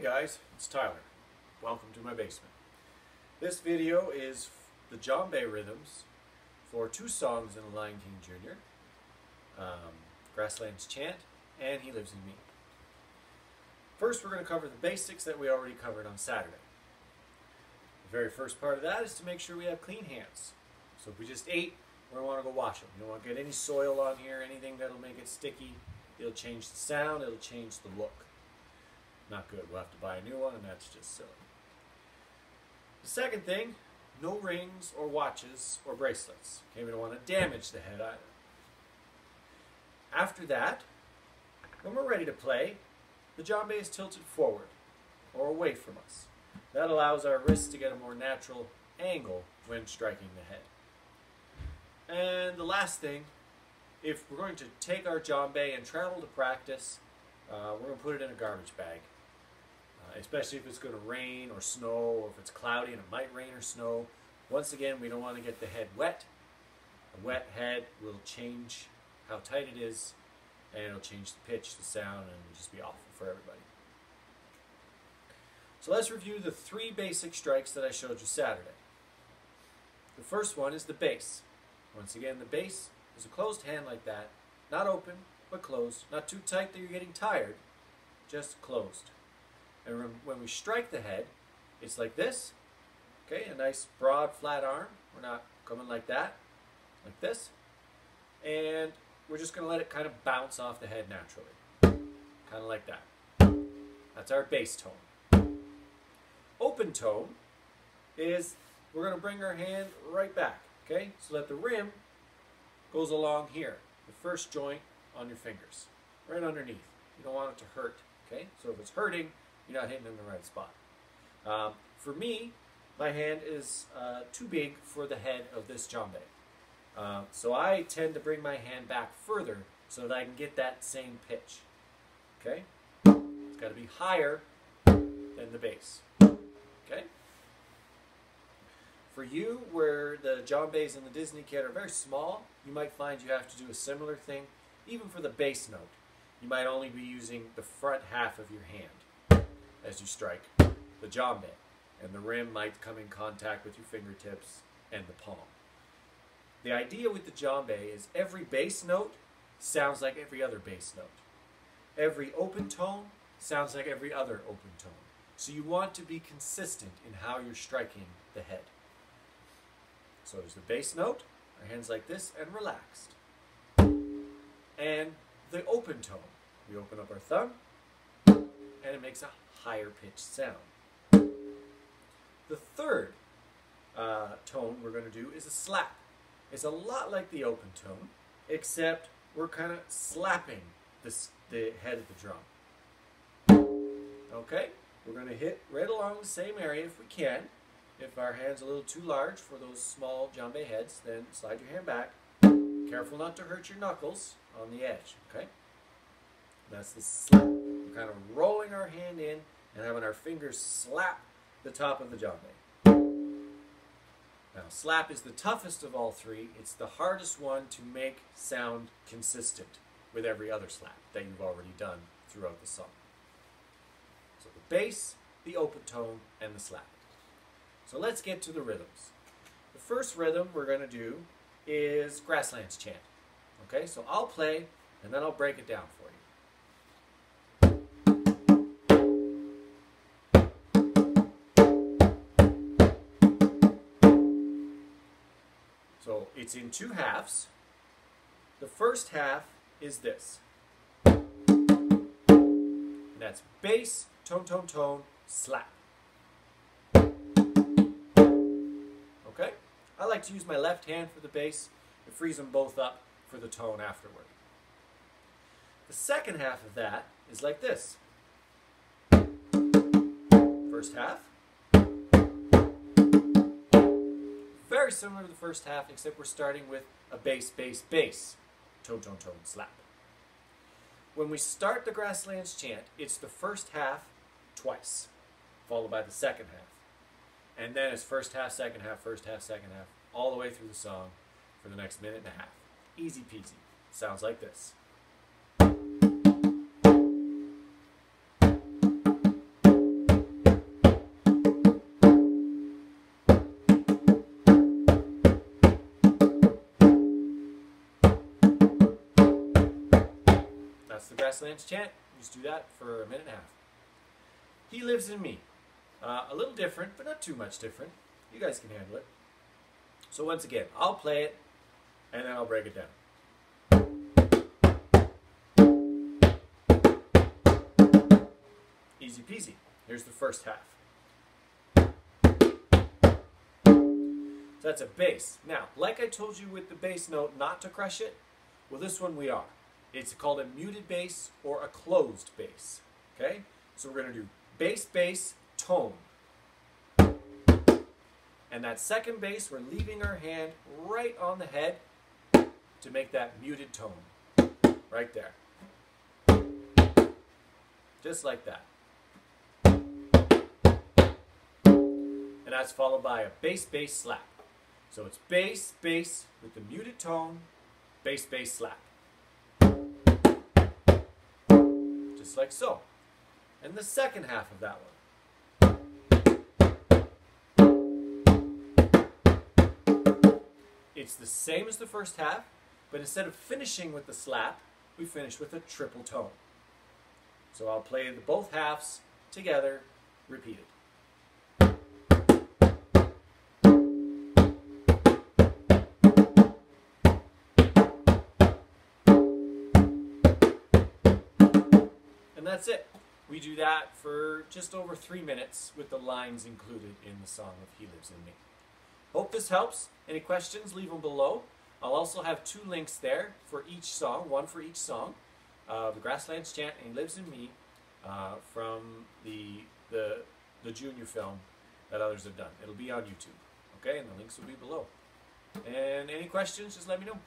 guys, it's Tyler. Welcome to my basement. This video is the Djembe rhythms for two songs in The Lion King Jr. Grasslands, Chant, and He Lives in Me. First, we're going to cover the basics that we already covered on Saturday. The very first part of that is to make sure we have clean hands. So if we just ate, we're going to want to go wash them. You don't want to get any soil on here, anything that'll make it sticky. It'll change the sound, it'll change the look. Not good. We'll have to buy a new one, and that's just silly. The second thing, no rings or watches or bracelets. Okay, we don't want to damage the head either. After that, when we're ready to play, the djembe is tilted forward or away from us. That allows our wrists to get a more natural angle when striking the head. And the last thing, if we're going to take our djembe and travel to practice, we're going to put it in a garbage bag. Especially if it's going to rain or snow, or if it's cloudy and it might rain or snow. Once again, we don't want to get the head wet. A wet head will change how tight it is, and it'll change the pitch, the sound, and it'll just be awful for everybody. So let's review the three basic strikes that I showed you Saturday. The first one is the bass. Once again, the bass is a closed hand like that, not open, but closed, not too tight that you're getting tired, just closed. And when we strike the head, it's like this, okay, a nice broad flat arm. We're not coming like that, like this. And we're just going to let it kind of bounce off the head naturally, kind of like that. That's our bass tone. Open tone is we're going to bring our hand right back, okay, so that the rim goes along here, the first joint on your fingers, right underneath. You don't want it to hurt, okay? So if it's hurting, you're not hitting in the right spot. For me, my hand is too big for the head of this djembe. So I tend to bring my hand back further so that I can get that same pitch. Okay? It's got to be higher than the bass. Okay? For you, where the djembes in the Disney kit are very small, you might find you have to do a similar thing. Even for the bass note, you might only be using the front half of your hand as you strike the djembe, and the rim might come in contact with your fingertips and the palm. The idea with the djembe is every bass note sounds like every other bass note. Every open tone sounds like every other open tone. So you want to be consistent in how you're striking the head. So there's the bass note, our hands like this and relaxed. And the open tone, we open up our thumb and it makes a higher pitched sound. The third tone we're going to do is a slap. It's a lot like the open tone, except we're kind of slapping the head of the drum. Okay, we're going to hit right along the same area if we can. If our hand's a little too large for those small djembe heads, then slide your hand back. Careful not to hurt your knuckles on the edge, okay? That's the slap. We're kind of rolling our hand in and having our fingers slap the top of the djembe. Now, slap is the toughest of all three. It's the hardest one to make sound consistent with every other slap that you've already done throughout the song. So the bass, the open tone, and the slap. So let's get to the rhythms. The first rhythm we're going to do is Grasslands Chant. Okay, so I'll play and then I'll break it down for you. So it's in two halves. The first half is this. And that's bass, tone, tone, tone, slap. Okay? I like to use my left hand for the bass. It frees them both up for the tone afterward. The second half of that is like this. First half. Very similar to the first half, except we're starting with a bass, bass, bass. Tone, tone, tone, slap. When we start the Grasslands Chant, it's the first half twice, followed by the second half. And then it's first half, second half, all the way through the song for the next minute and a half. Easy peasy. Sounds like this. That's the Grasslands chant. Just do that for a minute and a half. He lives in me. A little different, but not too much different. You guys can handle it. So once again, I'll play it, and then I'll break it down. Easy peasy. Here's the first half. So that's a bass. Now, like I told you with the bass note not to crush it, well, this one we are. It's called a muted bass or a closed bass. Okay? So we're going to do bass, bass, tone. And that second bass, we're leaving our hand right on the head to make that muted tone. Right there. Just like that. And that's followed by a bass, bass, slap. So it's bass, bass with the muted tone, bass, bass, slap. Just like so. And the second half of that one. It's the same as the first half, but instead of finishing with the slap, we finish with a triple tone. So I'll play both halves together, repeated. And that's it. We do that for just over 3 minutes with the lines included in the song of He Lives in Me. Hope this helps. Any questions, leave them below. I'll also have 2 links there for each song, one for each song. The Grasslands Chant and He Lives in Me from the junior film that others have done. It'll be on YouTube, okay? And the links will be below. And any questions, just let me know.